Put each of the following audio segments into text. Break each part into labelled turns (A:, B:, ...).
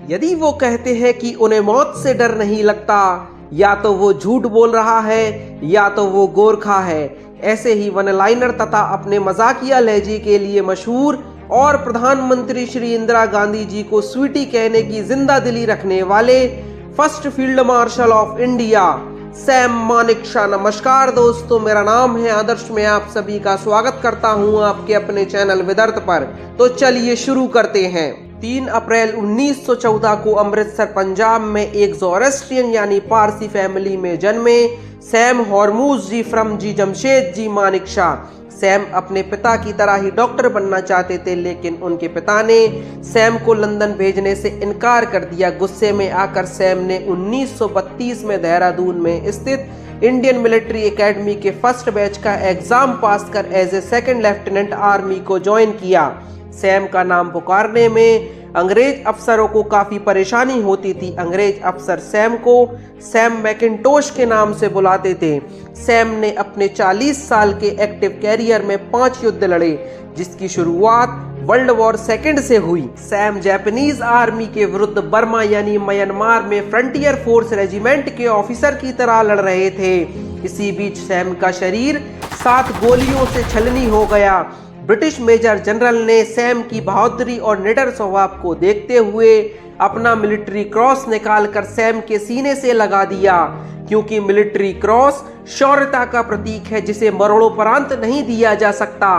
A: यदि वो कहते हैं कि उन्हें मौत से डर नहीं लगता, या तो वो झूठ बोल रहा है या तो वो गोरखा है। ऐसे ही वन लाइनर तथा अपने मजाकिया लहजे के लिए मशहूर और प्रधानमंत्री श्री इंदिरा गांधी जी को स्वीटी कहने की जिंदा दिली रखने वाले first field marshal of India Sam Manekshaw. नमस्कार दोस्तों, मेरा नाम है आदर्श। मैं आप सभी का स्वागत करता हूं आपके अपने चैनल विदर्थ पर। तो चलिए शुरू करते हैं। 3 अप्रैल 1914 को अमृतसर पंजाब में एक ज़ोरास्ट्रियन यानी पारसी फैमिली में जन्मे Sam Hormusji Framji Jamshedji Manekshaw. Sam अपने पिता की तरह ही डॉक्टर बनना चाहते थे, लेकिन उनके पिता ने सैम को लंदन भेजने से इनकार कर दिया। गुस्से में आकर सैम ने 1932 में देहरादून में स्थित इंडियन मिलिट्री एकेडमी के फर्स्ट बैच का एग्जाम पास कर as a second lieutenant army को ज्वाइन किया। सैम का नाम पुकारने में अंग्रेज अफसरों को काफी परेशानी होती थी। अंग्रेज अफसर सैम को सैम मैकिन्टोश के नाम से बुलाते थे। सैम ने अपने 40 साल के एक्टिव कैरियर में 5 युद्ध लड़े, जिसकी शुरुआत वर्ल्ड वॉर सेकंड से हुई। सैम जापानीज आर्मी के विरुद्ध बर्मा यानी म्यांमार में फ्रंटियर फोर्स रेजिमेंट के ऑफिसर की तरह लड़ रहे थे। इसी बीच सैम का शरीर 7 गोलियों से छलनी हो गया। ब्रिटिश मेजर जनरल ने सैम की बहादुरी और निडर स्वभाव को देखते हुए अपना मिलिट्री क्रॉस निकालकर सैम के सीने से लगा दिया, क्योंकि मिलिट्री क्रॉस शौर्यता का प्रतीक है जिसे मरणोपरांत नहीं दिया जा सकता।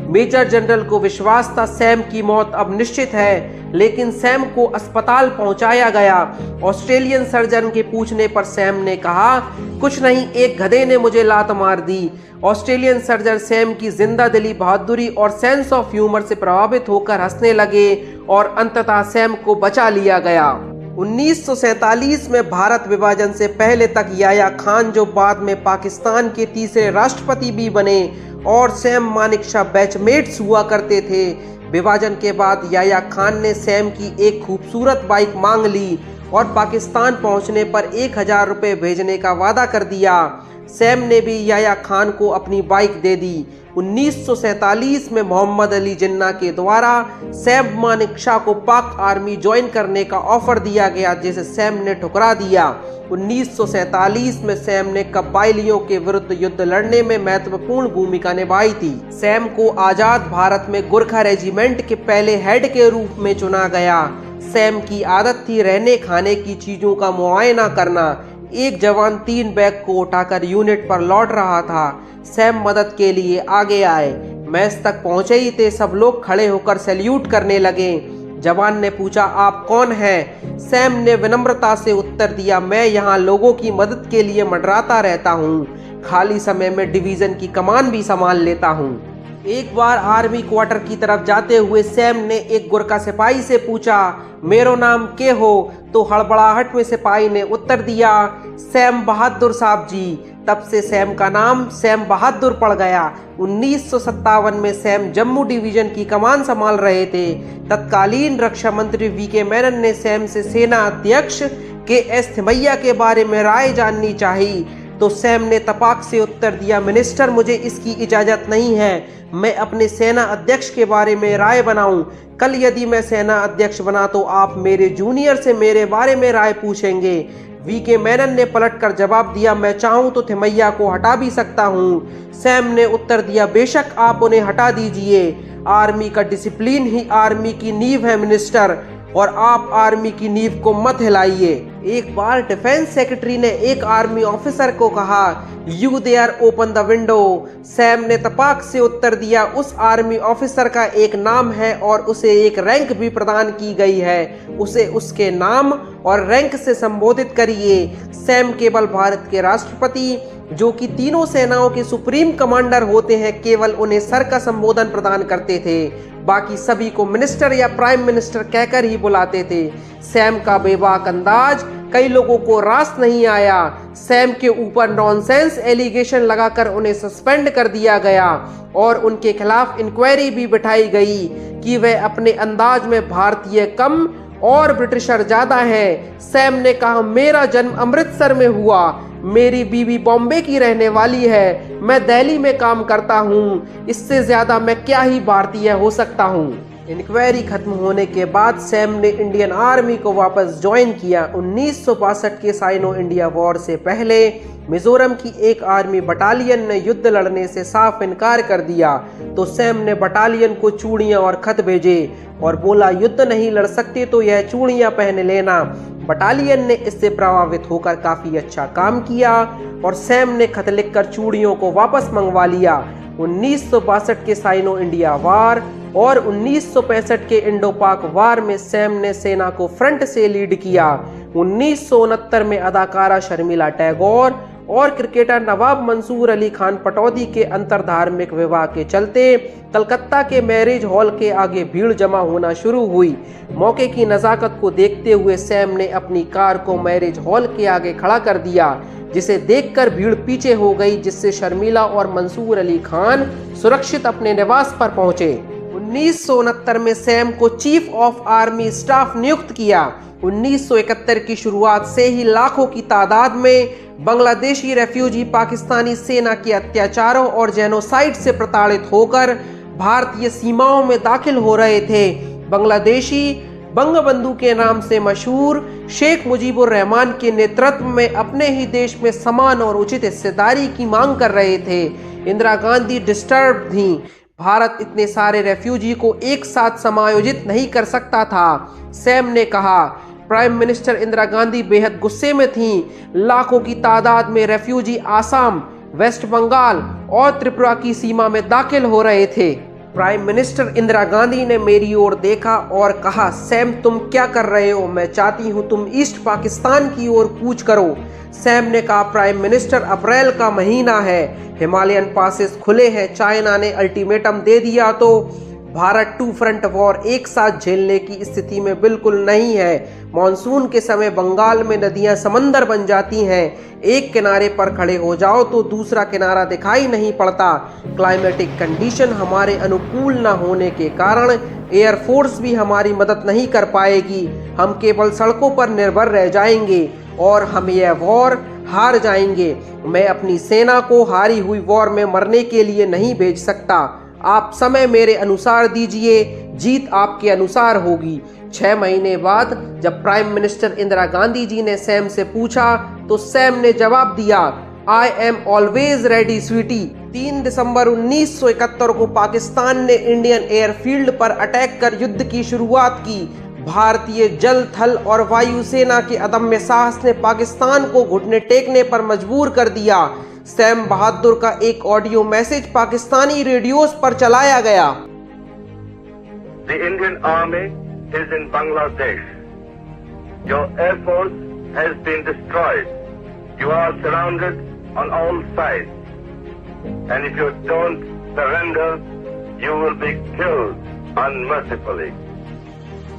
A: मेजर जनरल को विश्वास था सैम की मौत अब निश्चित है, लेकिन सैम को अस्पताल पहुंचाया गया। ऑस्ट्रेलियन सर्जन के पूछने पर सैम ने कहा, कुछ नहीं, एक गधे ने मुझे लात मार दी। ऑस्ट्रेलियन सर्जन सैम की जिंदा दिली, बहादुरी और सेंस ऑफ ह्यूमर से प्रभावित होकर हंसने लगे और अंततः सैम को बचा लिया गया। 1947 में भारत विभाजन से पहले तक याया खान, जो बाद में पाकिस्तान के तीसरे राष्ट्रपति भी बने, और सैम मानेकशॉ बैचमेट्स हुआ करते थे। विभाजन के बाद याया खान ने सैम की एक खूबसूरत बाइक मांग ली और पाकिस्तान पहुंचने पर 1000 रुपये भेजने का वादा कर दिया। सैम ने भी याया खान को अपनी बाइक दे दी। 1947 में मोहम्मद अली जिन्ना के द्वारा सैम मानेकशॉ को पाक आर्मी ज्वाइन करने का ऑफर दिया गया, जिसे सैम ने ठुकरा दिया। 1947 में सैम ने कबायलियों के विरुद्ध युद्ध लड़ने में महत्वपूर्ण भूमिका निभाई थी। सैम को आजाद भारत में गोरखा रेजिमेंट के पहले हेड के रूप में चुना गया। सैम की आदत थी रहने खाने की चीजों का मुआयना करना। एक जवान 3 बैग को उठाकर यूनिट पर लौट रहा था। सैम मदद के लिए आगे आए। मैस तक पहुंचे ही थे, सब लोग खड़े होकर सैल्यूट करने लगे। जवान ने पूछा, आप कौन हैं? सैम ने विनम्रता से उत्तर दिया, मैं यहाँ लोगों की मदद के लिए मंडराता रहता हूँ। खाली समय में डिवीजन की कमान भी संभाल लेता हूँ। एक बार आर्मी क्वार्टर की तरफ जाते हुए सैम ने एक गोरखा सिपाही से पूछा, मेरो नाम के हो? तो हड़बड़ाहट में सिपाही ने उत्तर दिया, सैम बहादुर साहब जी। तब से सैम का नाम सैम बहादुर पड़ गया। 1957 में सैम जम्मू डिवीजन की कमान संभाल रहे थे। तत्कालीन रक्षा मंत्री वीके मेनन ने सैम से सेना अध्यक्ष के.एस. थिमैया के बारे में राय जाननी चाहिए, तो सैम ने तपाक से उत्तर दिया, मिनिस्टर, मुझे इसकी इजाजत नहीं है। मैं अपने सेना अध्यक्ष के बारे में राय बनाऊं। कल यदि मैं सेना अध्यक्ष बना तो आप मेरे जूनियर से मेरे बारे में राय पूछेंगे। वीके मेनन ने पलटकर जवाब दिया, मैं चाहूं तो थिमैया को हटा भी सकता हूं। सैम ने उत्तर दिया, बेशक आप उन्हें हटा दीजिए। आर्मी का डिसिप्लिन ही आर्मी की नींव है मिनिस्टर, और आप आर्मी की नींव को मत हिलाइए। एक बार डिफेंस सेक्रेटरी ने एक आर्मी ऑफिसर को कहा, you there open the window. Sam ने तपाक से उत्तर दिया, उस आर्मी ऑफिसर का एक नाम है और उसे एक रैंक भी प्रदान की गई है, उसे उसके नाम और रैंक से संबोधित करिए। सैम केवल भारत के राष्ट्रपति, जो कि तीनों सेनाओं के सुप्रीम कमांडर होते हैं, केवल उन्हें सर का संबोधन प्रदान करते थे। बाकी सभी को मिनिस्टर या प्राइम मिनिस्टर कहकर ही बुलाते थे। सैम का बेबाक अंदाज कई लोगों को रास नहीं आया। सैम के ऊपर नॉनसेंस एलिगेशन लगाकर उन्हें सस्पेंड कर दिया गया और उनके खिलाफ इंक्वायरी भी बिठाई गई कि वह अपने अंदाज में भारतीय कम और ब्रिटिशर ज्यादा हैं। सैम ने कहा, मेरा जन्म अमृतसर में हुआ, मेरी बीवी बॉम्बे की रहने वाली है, मैं दिल्ली में काम करता हूँ, इससे ज्यादा मैं क्या ही भारतीय हो सकता हूँ। इंक्वायरी खत्म होने के बाद सैम ने इंडियन आर्मी को वापस ज्वाइन किया। 1962 के साइनो इंडिया वॉर से पहले मिजोरम की एक आर्मी बटालियन ने युद्ध लड़ने से साफ इनकार कर दिया, तो सैम ने बटालियन को चूड़ियां और खत भेजे और बोला, युद्ध नहीं लड़ सकते तो यह चूड़ियां पहन लेना। बटालियन ने इससे प्रभावित होकर काफी अच्छा काम किया और सैम ने खत लिखकर चूड़ियों को वापस मंगवा लिया। 1962 के साइनो इंडिया वार और 1965 के इंडो पाक वार में सैम ने सेना को फ्रंट से लीड किया। 1969 में अदाकारा शर्मिला टैगोर और क्रिकेटर नवाब मंसूर अली खान पटौदी के अंतरधार्मिक विवाह के चलते कलकत्ता के मैरिज हॉल के आगे भीड़ जमा होना शुरू हुई। मौके की नज़ाकत को देखते हुए सैम ने अपनी कार को मैरिज हॉल के आगे खड़ा कर दिया, जिसे देखकर भीड़ पीछे हो गई, जिससे शर्मिला और मंसूर अली खान सुरक्षित अपने निवास पर पहुंचे। 1969 में सैम को चीफ ऑफ आर्मी स्टाफ नियुक्त किया। 1971 की शुरुआत से ही लाखों की तादाद में बांग्लादेशी रेफ्यूजी पाकिस्तानी सेना के अत्याचारों और जेनोसाइड से प्रताड़ित होकर भारतीय सीमाओं में दाखिल हो रहे थे। बांग्लादेशी बंगबंधु के नाम से मशहूर शेख मुजीबुर रहमान के नेतृत्व में अपने ही देश में समान और उचित हिस्सेदारी की मांग कर रहे थे। इंदिरा गांधी डिस्टर्ब थीं। भारत इतने सारे रेफ्यूजी को एक साथ समायोजित नहीं कर सकता था, सैम ने कहा। प्राइम मिनिस्टर इंदिरा गांधी बेहद गुस्से में थीं। लाखों की तादाद में रेफ्यूजी आसाम, वेस्ट बंगाल और त्रिपुरा की सीमा में दाखिल हो रहे थे। प्राइम मिनिस्टर इंदिरा गांधी ने मेरी ओर देखा और कहा, सैम तुम क्या कर रहे हो? मैं चाहती हूं तुम ईस्ट पाकिस्तान की ओर कूच करो। सैम ने कहा, प्राइम मिनिस्टर अप्रैल का महीना है, हिमालयन पासेस खुले हैं, चाइना ने अल्टीमेटम दे दिया तो भारत टू फ्रंट वॉर एक साथ झेलने की स्थिति में बिल्कुल नहीं है। मॉनसून के समय बंगाल में नदियां समंदर बन जाती हैं। एक किनारे पर खड़े हो जाओ तो दूसरा किनारा दिखाई नहीं पड़ता। क्लाइमेटिक कंडीशन हमारे अनुकूल न होने के कारण एयरफोर्स भी हमारी मदद नहीं कर पाएगी। हम केवल सड़कों पर निर्भर रह जाएंगे और हम यह वॉर हार जाएंगे। मैं अपनी सेना को हारी हुई वॉर में मरने के लिए नहीं भेज सकता। आप समय मेरे अनुसार दीजिए, जीत आपके अनुसार होगी। 6 महीने बाद जब प्राइम मिनिस्टर इंदिरा गांधी जी ने सैम से पूछा तो सैम ने जवाब दिया, I am always ready sweetie. 3 दिसंबर 1971 को पाकिस्तान ने इंडियन एयरफील्ड पर अटैक कर युद्ध की शुरुआत की। भारतीय जल, थल और वायु सेना के अदम्य साहस ने पाकिस्तान को घुटने टेकने पर मजबूर कर दिया। सैम बहादुर का एक ऑडियो मैसेज पाकिस्तानी रेडियोस पर चलाया गया।
B: The Indian Army is in Bangladesh. Your air force has been destroyed. You are surrounded on all sides. And if you don't surrender, you will be killed unmercifully.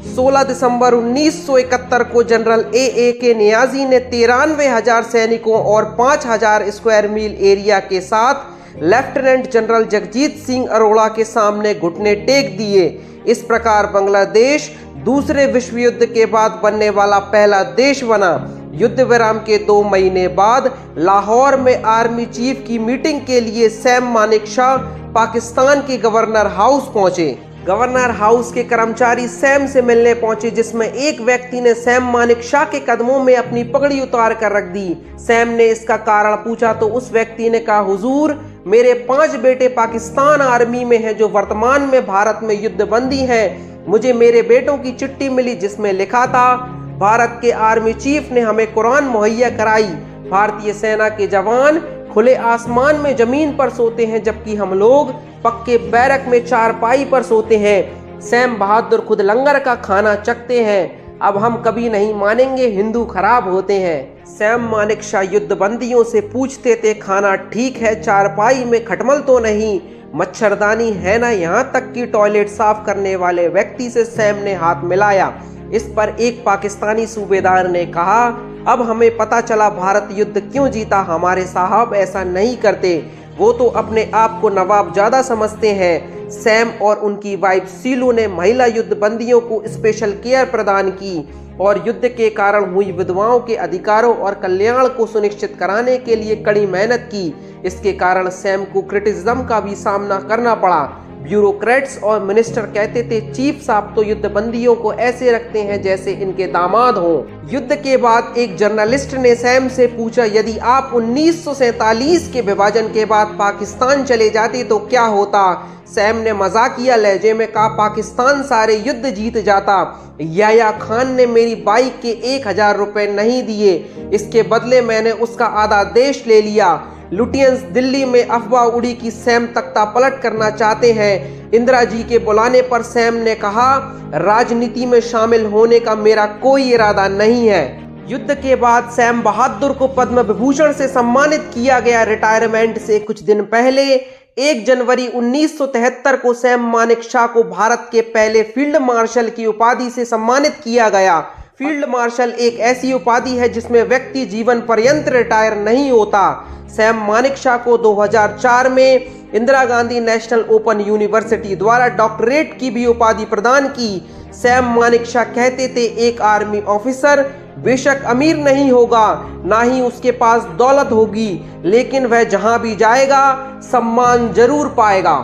A: 16 दिसंबर 1971 को general A के नियाजी ने 93,000 सैनिकों और 5,000 square मील area के साथ lieutenant general Jagjit Singh Arora के सामने घुटने टेक दिए। इस प्रकार बांग्लादेश दूसरे विश्व युद्ध के बाद बनने वाला पहला देश बना। युद्ध विराम के 2 महीने बाद लाहौर में आर्मी चीफ की मीटिंग के लिए सैम मानेकशॉ पाकिस्तान के गवर्नर हाउस पहुंचे। गवर्नर हाउस के कर्मचारी सैम से मिलने पहुंचे, जिसमें एक व्यक्ति ने सैम मानेकशॉ के कदमों में अपनी पगड़ी उतार कर रख दी। सैम ने इसका कारण पूछा तो उस व्यक्ति ने कहा, हुजूर मेरे 5 बेटे पाकिस्तान आर्मी में हैं जो वर्तमान में भारत में युद्धबंदी हैं। मुझे मेरे बेटों की चिट्ठी मिली जिसमें लिखा था, भारत के आर्मी चीफ ने हमें कुरान मुहैया कराई। भारतीय सेना के जवान खुले आसमान में जमीन पर सोते हैं जबकि हम लोग पक्के बैरक में चारपाई पर सोते हैं। सैम बहादुर खुद लंगर का खाना चखते हैं। अब हम कभी नहीं मानेंगे हिंदू खराब होते हैं। सैम मानेकशॉ युद्धबंदियों से पूछते थे, खाना ठीक है, चारपाई में खटमल तो नहीं, मच्छरदानी है ना, यहाँ तक कि टॉयलेट साफ करने वाले व्यक्ति से सैम ने हाथ मिलाया। इस पर एक पाकिस्तानी सूबेदार ने कहा, अब हमें पता चला भारत युद्ध क्यों जीता। हमारे साहब ऐसा नहीं करते, वो तो अपने आप को नवाब ज्यादा समझते हैं। सैम और उनकी वाइफ सीलू ने महिला युद्धबंदियों को स्पेशल केयर प्रदान की और युद्ध के कारण हुई विधवाओं के अधिकारों और कल्याण को सुनिश्चित कराने के लिए कड़ी मेहनत की। इसके कारण सैम को क्रिटिसिज्म का भी सामना करना पड़ा। ब्यूरोक्रेट्स और मिनिस्टर कहते थे चीफ साहब तो युद्धबंदियों को ऐसे रखते हैं जैसे इनके दामाद हों। युद्ध के बाद एक जर्नलिस्ट ने सैम से पूछा, यदि आप 1947 के विभाजन के बाद पाकिस्तान चले जाते तो क्या होता? सैम ने मजाकिया लहजे में कहा, पाकिस्तान सारे युद्ध जीत जाता। याया खान ने मेरी बाइक के 1000 रुपए नहीं दिए, इसके बदले मैंने उसका आधा देश ले लिया। लुटियंस दिल्ली में अफवाह उड़ी कि सैम तख्ता पलट करना चाहते हैं। इंदिरा जी के बुलाने पर सैम ने कहा, राजनीति में शामिल होने का मेरा कोई इरादा नहीं है। युद्ध के बाद सैम बहादुर को पद्म विभूषण से सम्मानित किया गया। रिटायरमेंट से कुछ दिन पहले 1 जनवरी 1973 को सैम मानेकशॉ को भारत के पहले फील्ड मार्शल की उपाधि से सम्मानित किया गया। फील्ड मार्शल एक ऐसी उपाधि है जिसमें व्यक्ति जीवन पर्यंत रिटायर नहीं होता। सैम मानेकशॉ को 2004 में Indira Gandhi national open university द्वारा डॉक्टरेट की भी उपाधि प्रदान की। सैम मानेकशॉ कहते थे, एक आर्मी ऑफिसर बेशक अमीर नहीं होगा, ना ही उसके पास दौलत होगी, लेकिन वह जहां भी जाएगा सम्मान जरूर पाएगा।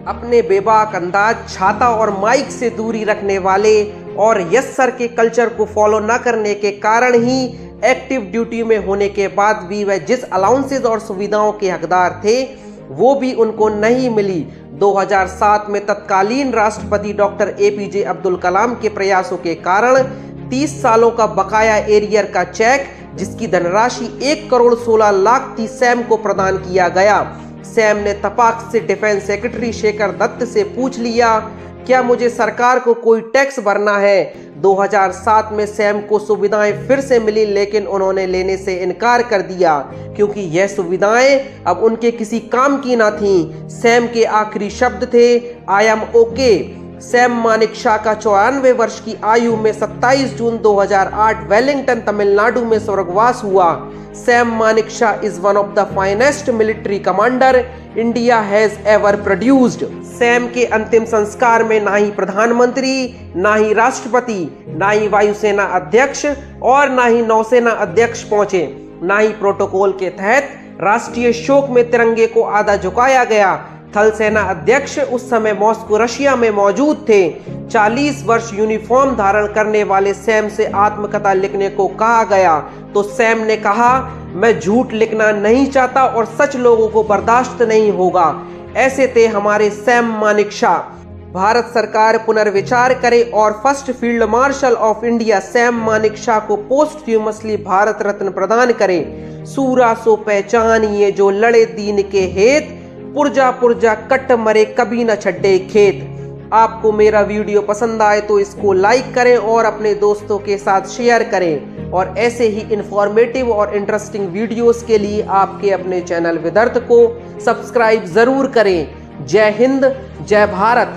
A: अपने बेबाक अंदाज, छाता और माइक से दूरी रखने वाले और यस सर के कल्चर को फॉलो न करने के कारण ही एक्टिव ड्यूटी में होने के बाद भी वह जिस अलाउंसेज और सुविधाओं के हकदार थे वो भी उनको नहीं मिली। 2007 में तत्कालीन राष्ट्रपति डॉक्टर APJ अब्दुल कलाम के प्रयासों के कारण 30 सालों का बकाया एरियर का चेक, जिसकी धनराशि 1 करोड़ 16 लाख थी, सैम को प्रदान किया गया। सैम ने तपाक से डिफेंस सेक्रेटरी शेखर दत्त से पूछ लिया, क्या मुझे सरकार को कोई टैक्स भरना है? 2007 में सैम को सुविधाएं फिर से मिली, लेकिन उन्होंने लेने से इनकार कर दिया क्योंकि यह सुविधाएं अब उनके किसी काम की ना थीं। सैम के आखिरी शब्द थे, I am okay. Sam Manekshaw का 94 वर्ष की आयु में 27 जून 2008 वेलिंगटन, तमिलनाडु में स्वर्गवास हुआ। Sam Manekshaw is one of the finest military commander India has ever produced. Sam के अंतिम संस्कार में ना ही प्रधानमंत्री, ना ही राष्ट्रपति, ना ही वायुसेना अध्यक्ष और ना ही नौसेना अध्यक्ष पहुंचे। ना ही प्रोटोकॉल के तहत राष्ट्रीय शोक में तिरंगे को आधा झुकाया गया। थल सेना अध्यक्ष उस समय मॉस्को, रशिया में मौजूद थे। 40 वर्ष यूनिफॉर्म धारण करने वाले सैम से आत्मकथा लिखने को कहा गया तो सैम ने कहा, मैं झूठ लिखना नहीं चाहता और सच लोगों को बर्दाश्त नहीं होगा। ऐसे थे हमारे सैम मानेकशॉ। भारत सरकार पुनर्विचार करे और first field marshal of India Sam Manekshaw को पोस्टह्यूमसली भारत रत्न प्रदान करे। सूरा सो पहचानिए जो लड़े दीन के हेत, पुरजा पुरजा कट मरे कभी न छड्डे खेत। आपको मेरा वीडियो पसंद आए तो इसको लाइक करें और अपने दोस्तों के साथ शेयर करें और ऐसे ही इंफॉर्मेटिव और इंटरेस्टिंग वीडियोस के लिए आपके अपने चैनल विदर्थ को सब्सक्राइब जरूर करें। जय हिंद, जय भारत।